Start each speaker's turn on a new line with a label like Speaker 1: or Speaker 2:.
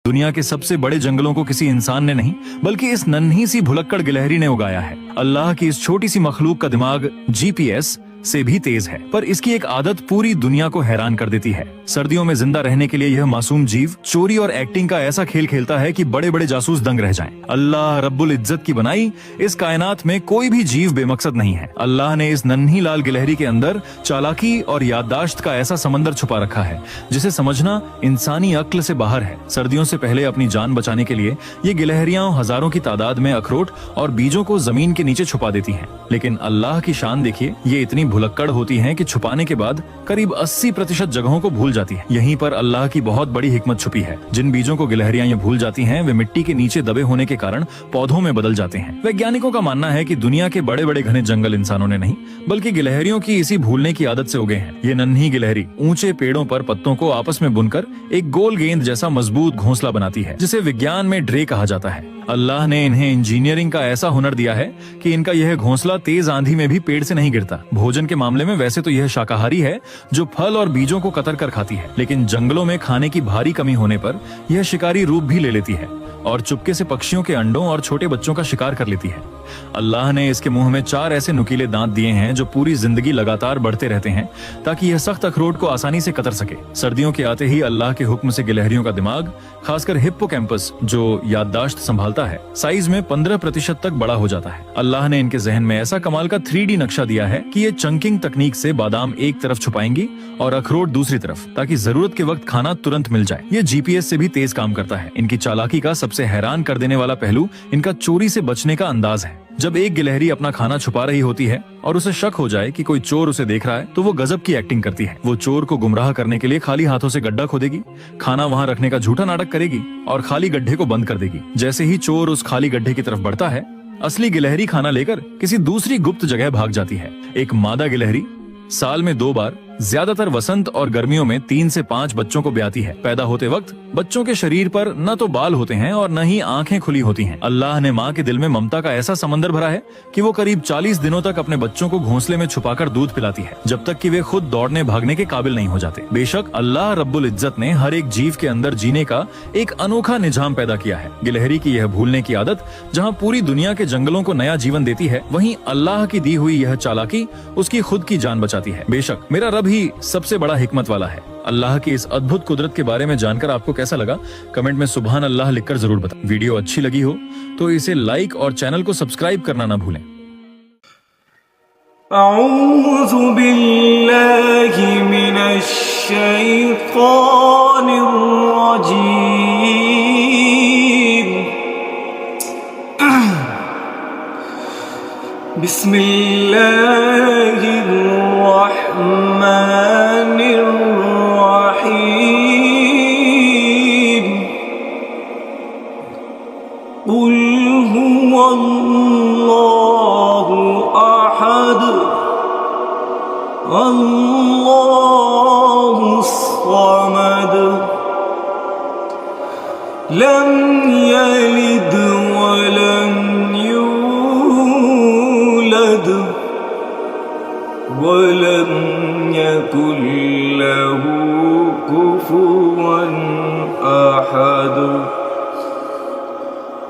Speaker 1: दुनिया के सबसे बड़े जंगलों को किसी इंसान ने नहीं बल्कि इस नन्ही सी भुलक्कड़ गिलहरी ने उगाया है। अल्लाह की इस छोटी सी मखलूक का दिमाग GPS से भी तेज है, पर इसकी एक आदत पूरी दुनिया को हैरान कर देती है। सर्दियों में जिंदा रहने के लिए यह मासूम जीव चोरी और एक्टिंग का ऐसा खेल खेलता है कि बड़े बड़े जासूस दंग रह जाएं। अल्लाह रब्बुल इज्जत की बनाई इस कायनात में कोई भी जीव बेमकसद नहीं है। अल्लाह ने इस नन्ही लाल गिलहरी के अंदर चालाकी और याददाश्त का ऐसा समंदर छुपा रखा है जिसे समझना इंसानी अक्ल से बाहर है। सर्दियों से पहले अपनी जान बचाने के लिए ये गिलहरियां हजारों की तादाद में अखरोट और बीजों को जमीन के नीचे छुपा देती हैं। लेकिन अल्लाह की शान देखिए, ये इतनी भुलक्कड़ होती हैं कि छुपाने के बाद करीब 80% जगहों को भूल जाती है। यहीं पर अल्लाह की बहुत बड़ी हिकमत छुपी है। जिन बीजों को गिलहरियां ये भूल जाती हैं, वे मिट्टी के नीचे दबे होने के कारण पौधों में बदल जाते हैं। वैज्ञानिकों का मानना है कि दुनिया के बड़े बड़े घने जंगल इंसानों ने नहीं बल्कि गिलहरियों की इसी भूलने की आदत से उगे हैं। ये नन्ही गिलहरी ऊंचे पेड़ों पर पत्तों को आपस में बुनकर एक गोल गेंद जैसा मजबूत घोंसला बनाती है, जिसे विज्ञान में ड्रे कहा जाता है। अल्लाह ने इन्हें इंजीनियरिंग का ऐसा हुनर दिया है कि इनका यह घोंसला तेज आंधी में भी पेड़ से नहीं गिरता। भोजन के मामले में वैसे तो यह शाकाहारी है जो फल और बीजों को कतर कर खाती है, लेकिन जंगलों में खाने की भारी कमी होने पर यह शिकारी रूप भी ले लेती है और चुपके से पक्षियों के अंडों और छोटे बच्चों का शिकार कर लेती है। अल्लाह ने इसके मुंह में 4 ऐसे नुकीले दांत दिए हैं जो पूरी जिंदगी लगातार बढ़ते रहते हैं ताकि यह सख्त अखरोट को आसानी से कतर सके। सर्दियों के आते ही अल्लाह के हुक्म से गिलहरियों का दिमाग, खासकर हिप्पोकैम्पस जो याददाश्त संभालता है, साइज में 15% तक बड़ा हो जाता है। अल्लाह ने इनके जहन में ऐसा कमाल का 3D नक्शा दिया है कि ये चंकिंग तकनीक से बादाम एक तरफ छुपाएंगी और अखरोट दूसरी तरफ, ताकि जरूरत के वक्त खाना तुरंत मिल जाए। ये GPS से भी तेज काम करता है। इनकी चालाकी का सबसे हैरान कर देने वाला पहलू इनका चोरी से बचने का अंदाज है। जब एक गिलहरी अपना खाना छुपा रही होती है और उसे शक हो जाए कि कोई चोर उसे देख रहा है, तो वो गजब की एक्टिंग करती है। वो चोर को गुमराह करने के लिए खाली हाथों से गड्ढा खोदेगी, खाना वहाँ रखने का झूठा नाटक करेगी और खाली गड्ढे को बंद कर देगी। जैसे ही चोर उस खाली गड्ढे की तरफ बढ़ता है, असली गिलहरी खाना लेकर किसी दूसरी गुप्त जगह भाग जाती है। एक मादा गिलहरी साल में 2 बार, ज्यादातर वसंत और गर्मियों में 3 से 5 बच्चों को ब्याती है। पैदा होते वक्त बच्चों के शरीर पर न तो बाल होते हैं और न ही आंखें खुली होती हैं। अल्लाह ने माँ के दिल में ममता का ऐसा समंदर भरा है कि वो करीब 40 दिनों तक अपने बच्चों को घोंसले में छुपाकर दूध पिलाती है, जब तक कि वे खुद दौड़ने भागने के काबिल नहीं हो जाते। बेशक अल्लाह रब्बुल इज्जत ने हर एक जीव के अंदर जीने का एक अनोखा निजाम पैदा किया है। गिलहरी की यह भूलने की आदत जहाँ पूरी दुनिया के जंगलों को नया जीवन देती है, वहीं अल्लाह की दी हुई यह चालाकी उसकी खुद की जान बचाती है। बेशक मेरा रब ही सबसे बड़ा हिकमत वाला है। अल्लाह की इस अद्भुत कुदरत के बारे में जानकर आपको कैसा लगा, कमेंट में सुभान अल्लाह लिखकर जरूर बताएं। वीडियो अच्छी लगी हो तो इसे लाइक और चैनल को सब्सक्राइब करना ना भूलें।
Speaker 2: अऊज़ु बिल्लाहि मिनश शैतानिर रजीम। बिस्मिल्लाहिर रहमानिर रहीम। कुल हुवल्लाहु अहद अल्लाहुस समद लम यलिद वलम यूलद वलम यकुल